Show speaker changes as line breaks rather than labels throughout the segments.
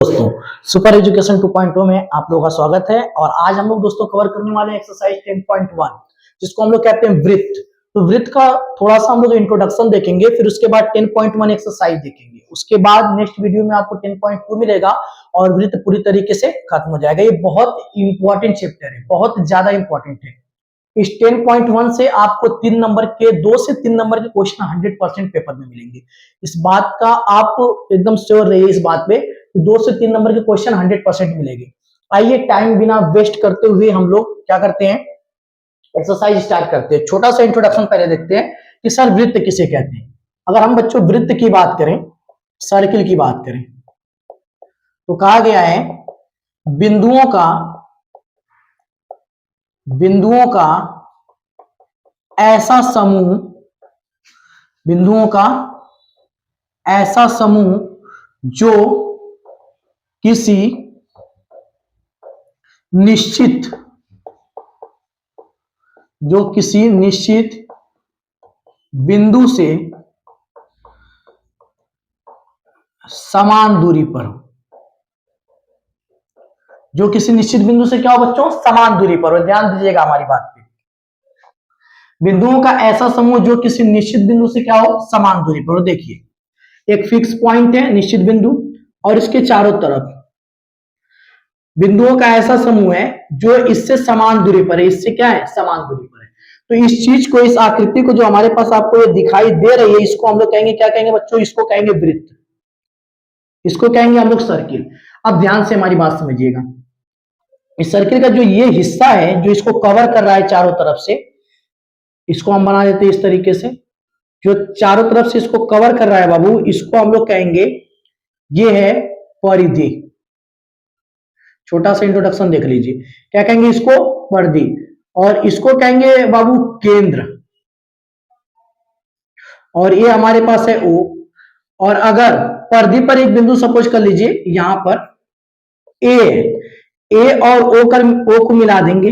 दोस्तों super education 2.0 में आप लोगों का स्वागत है। और आज हम लोग दोस्तों कवर करने वाले हैं एक्सरसाइज 10.1 जिसको हम लोग कहते हैं वृत्त। तो वृत्त का थोड़ा सा हम लोग इंट्रोडक्शन देखेंगे, फिर उसके बाद 10.1 एक्सरसाइज देखेंगे। उसके बाद नेक्स्ट वीडियो में आपको 10.2 मिलेगा और वृत्त पूरी तरीके से खत्म हो जाएगा। ये बहुत इंपॉर्टेंट चैप्टर है, बहुत ज्यादा इंपॉर्टेंट है। इस 10.1 से आपको 3 नंबर के 2 से 3 नंबर के क्वेश्चन 100% पेपर में मिलेंगे। इस बात का आप एकदम श्योर रहिए इस बात पे, 2 से 3 नंबर के क्वेश्चन 100% मिलेंगे। आइए टाइम बिना वेस्ट करते हुए हम लोग क्या करते हैं, एक्सरसाइज स्टार्ट करते हैं। छोटा सा इंट्रोडक्शन पहले देखते हैं कि सर वृत्त किसे कहते हैं। अगर हम बच्चों वृत्त की बात करें, सर्किल की बात करें, तो कहा गया है बिंदुओं का ऐसा समूह जो किसी निश्चित बिंदु से समान दूरी पर हो। जो किसी निश्चित बिंदु से क्या हो बच्चों, समान दूरी पर हो। ध्यान दीजिएगा हमारी बात पे। बिंदुओं का ऐसा समूह जो किसी निश्चित बिंदु से क्या हो, समान दूरी पर हो। देखिए एक फिक्स पॉइंट है निश्चित बिंदु और इसके चारों तरफ बिंदुओं का ऐसा समूह है जो इससे समान दूरी पर है। इससे क्या है, समान दूरी पर है। तो इस चीज को, इस आकृति को जो हमारे पास आपको ये दिखाई दे रही है, इसको हम लोग कहेंगे, क्या कहेंगे बच्चों, इसको कहेंगे वृत्त, इसको कहेंगे हम लोग सर्किल। अब ध्यान से हमारी बात समझिएगा। इस सर्किल का जो ये हिस्सा है जो इसको कवर कर रहा है चारों तरफ से, इसको हम बना देते हैं इस तरीके से। जो चारों तरफ से इसको कवर कर रहा है बाबू, इसको हम लोग कहेंगे ये है परिधि। छोटा सा इंट्रोडक्शन देख लीजिए, क्या कहेंगे इसको, परिधि। और इसको कहेंगे बाबू केंद्र। और ये हमारे पास है O। और अगर परिधि पर एक बिंदु सपोज कर लीजिए यहां पर ए और O को मिला देंगे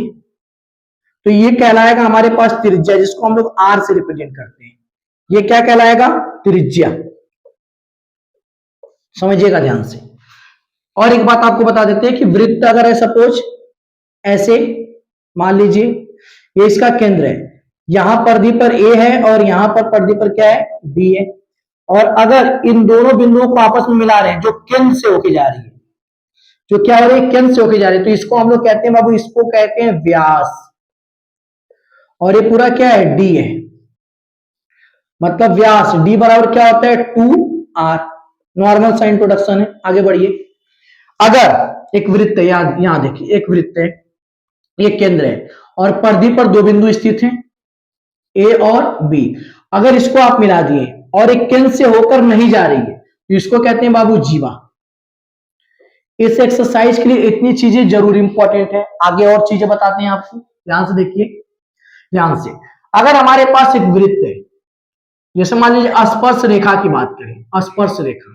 तो ये कहलाएगा हमारे पास त्रिज्या, जिसको हम लोग R से रिप्रेजेंट करते हैं। ये क्या कहलाएगा, त्रिज्या। समझिएगा ध्यान से। और एक बात आपको बता देते हैं कि वृत्त अगर है सपोज ऐसे, मान लीजिए ये इसका केंद्र है, यहां परिधि पर A है और यहां पर परिधि पर क्या है, B है। और अगर इन दोनों बिंदुओं को आपस में मिला रहे हैं जो केंद्र से होके जा रही है, जो क्या हो रही है, केंद्र से होके जा रही है, तो इसको हम लोग कहते हैं बाबू, इसको कहते हैं व्यास। और ये पूरा क्या है, D है। मतलब व्यास D बराबर क्या होता है, 2R। नॉर्मल सा इंट्रोडक्शन है, आगे बढ़िए। अगर एक वृत्त है, यहां देखिए एक वृत्त है, ये केंद्र है और परिधि पर दो बिंदु स्थित हैं A और B। अगर इसको आप मिला दिए और एक केंद्र से होकर नहीं जा रही है तो इसको कहते हैं बाबू जीवा। इस एक्सरसाइज के लिए इतनी चीजें जरूर इंपॉर्टेंट है, आगे और चीजें बताते हैं आपको। ध्यान से देखिए, ध्यान से। अगर हमारे पास एक वृत्त है, जैसे मान लीजिए स्पर्श रेखा की बात करें, स्पर्श रेखा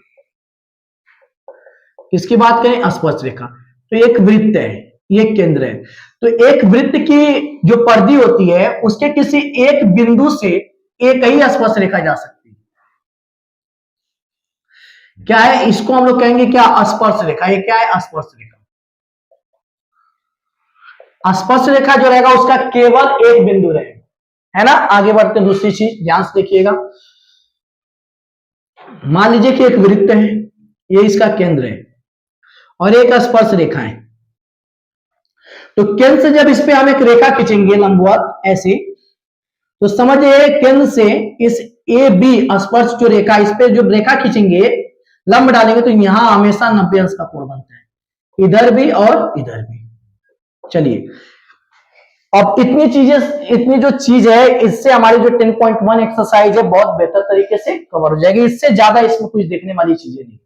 किसकी बात करें, स्पर्श रेखा। तो एक वृत्त है, ये केंद्र है। तो एक वृत्त की जो परिधि होती है उसके किसी एक बिंदु से एक ही स्पर्श रेखा जा सकती है। क्या है, इसको हम लोग कहेंगे क्या, स्पर्श रेखा। ये क्या है, स्पर्श रेखा। स्पर्श रेखा जो रहेगा उसका केवल एक बिंदु रहेगा, है ना। आगे बढ़ते हैं, दूसरी चीज ध्यान से देखिएगा। मान लीजिए कि एक वृत्त है, ये इसका केंद्र है और एक स्पर्श रेखा है। तो केंद्र से जब इस पे हम एक रेखा खींचेंगे लंबवत ऐसे, तो समझिए केंद्र से इस ए बी स्पर्श जो रेखा, इस पे जो रेखा खींचेंगे, लंब डालेंगे, तो यहां हमेशा 90 अंश का कोण बनता है, इधर भी और इधर भी। चलिए अब इतनी जो चीज है, इससे हमारी जो 10.1 एक्सरसाइज है बहुत बेहतर तरीके से कवर हो जाएगी। इससे ज्यादा इसमें कुछ देखने वाली चीजें नहीं,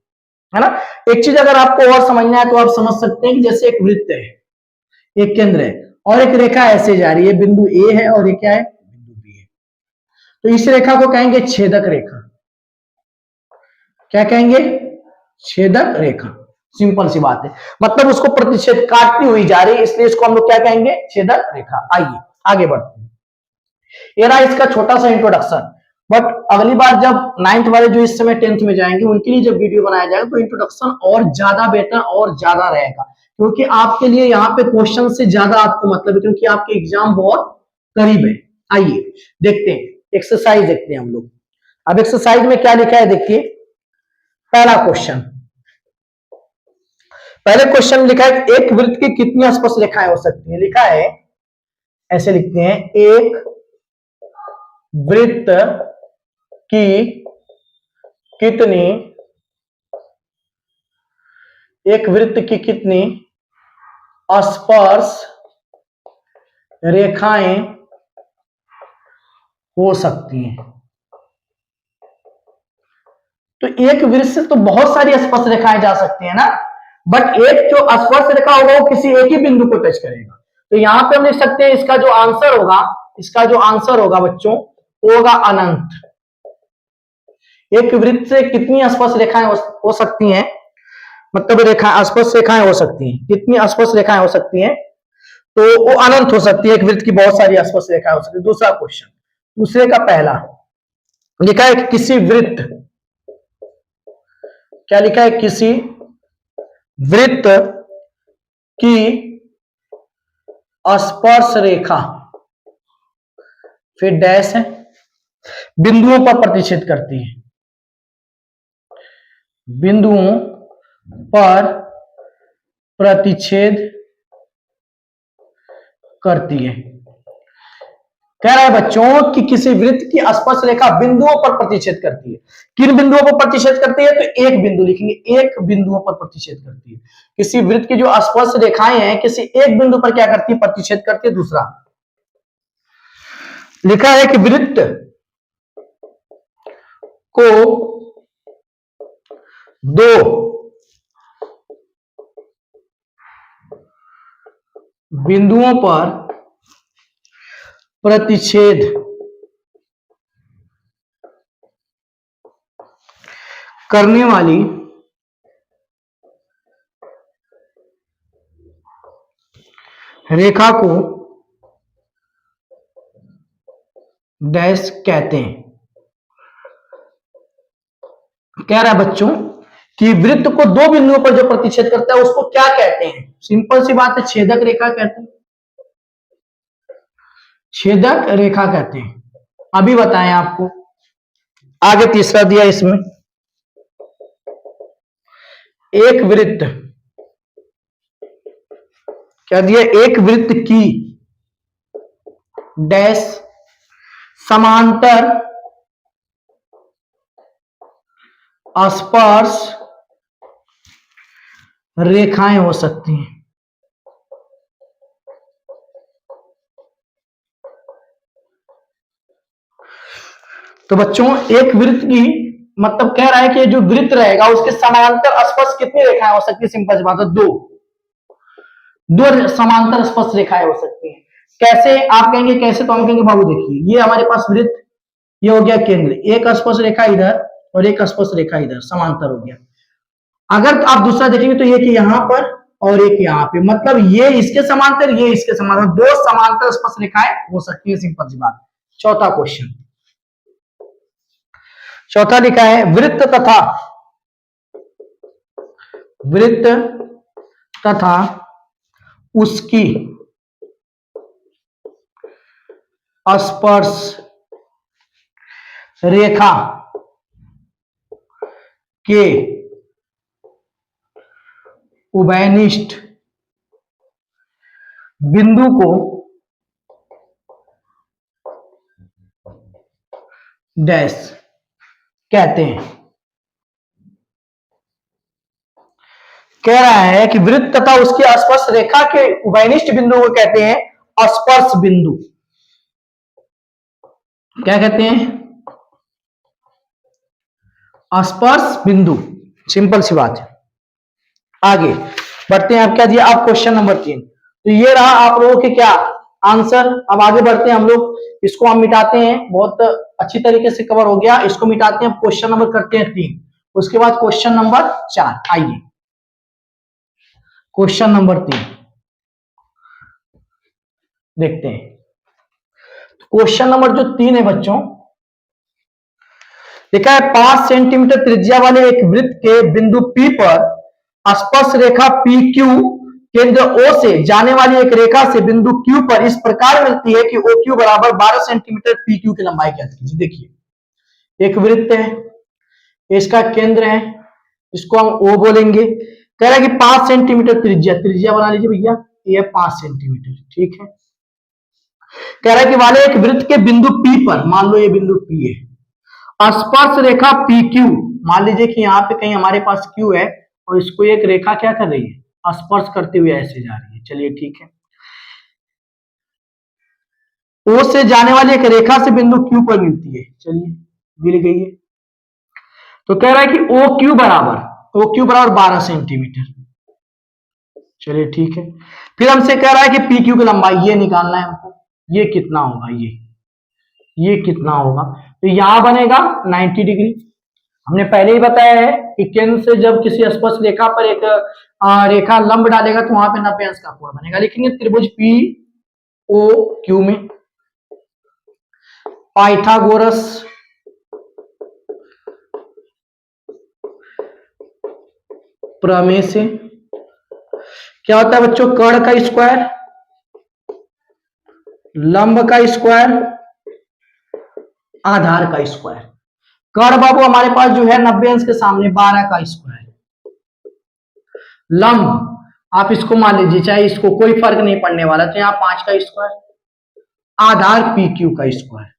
है ना। एक चीज अगर आपको और समझना है तो आप समझ सकते हैं कि जैसे एक वृत्त है, एक केंद्र है और एक रेखा ऐसे जा रही है, बिंदु ए है और ये क्या है, बिंदु बी है। तो इस रेखा को कहेंगे छेदक रेखा। क्या कहेंगे, छेदक रेखा। सिंपल सी बात है, मतलब उसको प्रतिच्छेद काटती हुई जा रही है, इसलिए इसको हम लोग क्या कहेंगे, छेदक रेखा। आइए आगे बढ़ते हैं। ये रहा इसका छोटा सा इंट्रोडक्शन। बट अगली बार जब 9th वाले जो इस समय 10th में जाएंगे उनके लिए जब वीडियो बनाया जाएगा तो इंट्रोडक्शन और ज्यादा बेटर और ज्यादा रहेगा, क्योंकि आपके लिए यहाँ पे क्वेश्चन से ज्यादा आपको मतलब है, क्योंकि आपके एग्जाम बहुत करीब है। आइए देखते हैं, एक्सरसाइज देखते हैं हम लोग। अब एक्सरसाइज में क्या लिखा है देखिए, पहला क्वेश्चन, पहले क्वेश्चन लिखा है एक वृत्त की कितनी स्पर्श रेखाएं हो सकती है। लिखा है, ऐसे लिखते हैं, एक वृत्त की कितनी, एक वृत्त की कितनी स्पर्श रेखाएं हो सकती हैं। तो एक वृत्त से तो बहुत सारी स्पर्श रेखाएं जा सकती है ना, बट एक जो स्पर्श रेखा होगा वो किसी एक ही बिंदु को टच करेगा। तो यहां पे हम लिख सकते हैं इसका जो आंसर होगा, इसका जो आंसर होगा बच्चों वो होगा अनंत। एक वृत्त से कितनी स्पर्श रेखाएं हो सकती हैं, मतलब रेखा स्पर्श रेखाएं हो सकती हैं, कितनी स्पर्श रेखाएं हो सकती हैं, तो वो अनंत हो सकती है। एक वृत्त की बहुत सारी स्पर्श रेखाएं हो सकती है। दूसरा क्वेश्चन, दूसरे का पहला लिखा है कि किसी वृत्त, क्या लिखा है, किसी वृत्त की स्पर्श रेखा, फिर डैश है, बिंदुओं पर प्रतिच्छेद करती है, बिंदुओं पर प्रतिच्छेद करती है। कह रहा है बच्चों कि किसी वृत्त की स्पर्श रेखा बिंदुओं पर प्रतिच्छेद करती है। किन बिंदुओं पर प्रतिच्छेद करती है, तो एक बिंदु लिखेंगे, एक बिंदुओं पर प्रतिच्छेद करती है। किसी वृत्त की जो स्पर्श रेखाएं हैं किसी एक बिंदु पर क्या करती है, प्रतिच्छेद करती है। दूसरा लिखा है कि वृत्त को दो बिंदुओं पर प्रतिच्छेद करने वाली रेखा को डैश कहते हैं। कह रहा है बच्चों कि वृत्त को दो बिंदुओं पर जो प्रतिच्छेद करता है उसको क्या कहते हैं। सिंपल सी बात है, छेदक रेखा कहते हैं, छेदक रेखा कहते हैं। अभी बताएं आपको, आगे तीसरा दिया इसमें, एक वृत्त, क्या दिया, एक वृत्त की डैश समांतर स्पर्श रेखाएं हो सकती हैं। तो बच्चों एक वृत्त की मतलब कह रहा है कि जो वृत्त रहेगा उसके समांतर स्पर्श कितनी रेखाएं हो सकती है। सिंपल सी बात है, दो समांतर स्पर्श रेखाएं हो सकती हैं। कैसे, आप कहेंगे कैसे, तो हम कहेंगे बाबू देखिए ये हमारे पास वृत्त, ये हो गया केंद्र, एक स्पर्श रेखा इधर और एक स्पर्श रेखा इधर, समांतर हो गया। अगर आप दूसरा देखेंगे तो ये कि यहां पर और एक यहाँ पे, मतलब ये इसके समांतर ये इसके समांतर, दो समांतर स्पर्श रेखाएं हो सकती है। सिंपल सी बात। चौथा क्वेश्चन, चौथा लिखा है वृत्त तथा उसकी स्पर्श रेखा के उभयनिष्ठ बिंदु को डैश कहते हैं। कह रहा है कि वृत्त तथा उसकी स्पर्श रेखा के उभयनिष्ठ बिंदु को कहते हैं स्पर्श बिंदु। क्या कहते हैं, स्पर्श बिंदु। सिंपल सी बात है। आगे बढ़ते हैं, आप क्या दिया, आप क्वेश्चन नंबर 3। तो ये रहा आप लोगों के क्या आंसर। अब आगे बढ़ते हैं हम लोग, इसको हम मिटाते हैं, बहुत अच्छी तरीके से कवर हो गया, इसको मिटाते हैं। क्वेश्चन नंबर करते हैं 3, उसके बाद क्वेश्चन नंबर 4। आइए क्वेश्चन नंबर 3 देखते हैं। क्वेश्चन नंबर जो 3 है बच्चों, लिखा है 5 सेंटीमीटर त्रिज्या वाले एक वृत्त के बिंदु P पर स्पर्श रेखा PQ केंद्र O से जाने वाली एक रेखा से बिंदु Q पर इस प्रकार मिलती है कि OQ बराबर 12 सेंटीमीटर, PQ की लंबाई क्या थी। देखिए एक वृत्त है, इसका केंद्र है, इसको हम O बोलेंगे। कह रहा है कि 5 सेंटीमीटर त्रिज्या, त्रिज्या बना लीजिए भैया, ये 5 सेंटीमीटर, ठीक है। कह रहा है कि वाले एक वृत्त के बिंदु P पर, मान लो ये बिंदु P है, स्पर्श रेखा PQ, मान लीजिए कि यहाँ पे कहीं हमारे पास Q है और इसको एक रेखा क्या कर रही है, स्पर्श करते हुए ऐसे जा रही है। चलिए ठीक है, O से जाने वाली एक रेखा से बिंदु Q पर मिलती है। चलिए मिल गई है, तो कह रहा है कि OQ बराबर 12 सेंटीमीटर। चलिए ठीक है, फिर हमसे कह रहा है कि PQ की लंबाई ये निकालना है हमको, ये कितना होगा, ये कितना होगा, तो यहां बनेगा 90 डिग्री। हमने पहले ही बताया है कि केंद्र से जब किसी स्पर्श रेखा पर एक रेखा लंब डालेगा तो वहां पे 90 अंश का कोण बनेगा। लिखेंगे त्रिभुज POQ में पाइथागोरस प्रमेय से क्या होता है बच्चों, कर्ण का स्क्वायर, लंब का स्क्वायर, आधार का स्क्वायर। कर्ण बाबू हमारे पास जो है 90 अंश के सामने 12 का स्क्वायर, लंब आप इसको मान लीजिए, चाहे इसको कोई फर्क नहीं पड़ने वाला, तो यहाँ 5 का स्क्वायर, आधार PQ का स्क्वायर।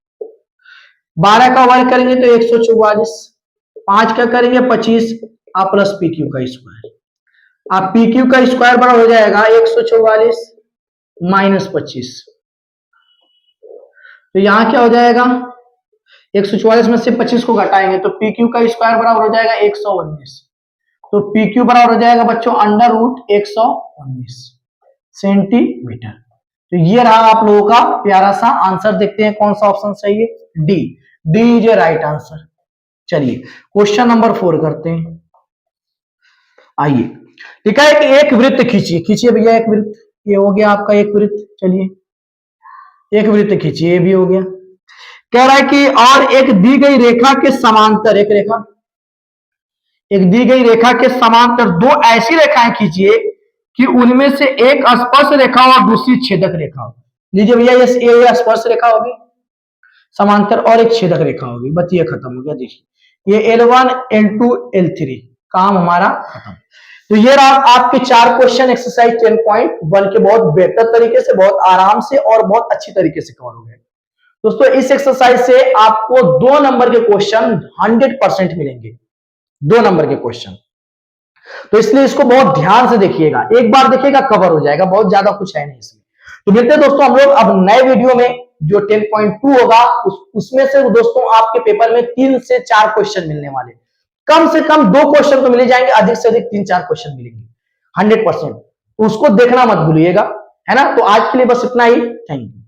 12 का वर्ग करेंगे तो 144, 5 का करेंगे 25, आप प्लस PQ का स्क्वायर। आप PQ का स्क्वायर बराबर हो जाएगा 144 माइनस 25, तो यहां क्या हो जाएगा, 144 में से 25 को घटाएंगे तो PQ का स्क्वायर बराबर हो जाएगा 119, तो PQ बराबर हो जाएगा बच्चों अंडर रूट 119 सेंटीमीटर। तो ये रहा आप लोगों का प्यारा सा आंसर। देखते हैं कौन सा ऑप्शन सही है, D is a right answer. चलिए क्वेश्चन नंबर 4 करते हैं। आइए, लिखा है कि एक वृत्त खींचिए, खींचिए भैया एक वृत्त, ये हो गया आपका एक वृत्त। चलिए एक वृत्त खींचिए, ये भी हो गया। कह रहा है कि और एक दी गई रेखा के समांतर, एक दी गई रेखा के समांतर दो ऐसी रेखाएं खींचिए कि उनमें से एक स्पर्श रेखा और दूसरी छेदक रेखा हो। लीजिए भैया, ये स्पर्श रेखा होगी समांतर और एक छेदक रेखा होगी, बस ये खत्म हो गया। देखिए ये L1 L2 L3 काम हमारा खत्म। तो ये रहा आपके 4 क्वेश्चन एक्सरसाइज 10.1 के बहुत बेहतर तरीके से, बहुत आराम से और बहुत अच्छी तरीके से कवर हो गए। दोस्तों इस एक्सरसाइज से आपको 2 नंबर के क्वेश्चन 100% मिलेंगे, 2 नंबर के क्वेश्चन। तो इसलिए इसको बहुत ध्यान से देखिएगा, एक बार देखिएगा कवर हो जाएगा, बहुत ज्यादा कुछ है नहीं इसमें। तो मिलते हैं दोस्तों हम लोग अब नए वीडियो में, जो 10.2 होगा उसमें से दोस्तों आपके पेपर में 3 से 4 क्वेश्चन मिलने वाले, कम से कम 2 क्वेश्चन तो मिल जाएंगे, अधिक से अधिक 3-4 क्वेश्चन मिलेंगे 100%। तो उसको देखना मत भूलिएगा, है ना। तो आज के लिए बस इतना ही, थैंक यू।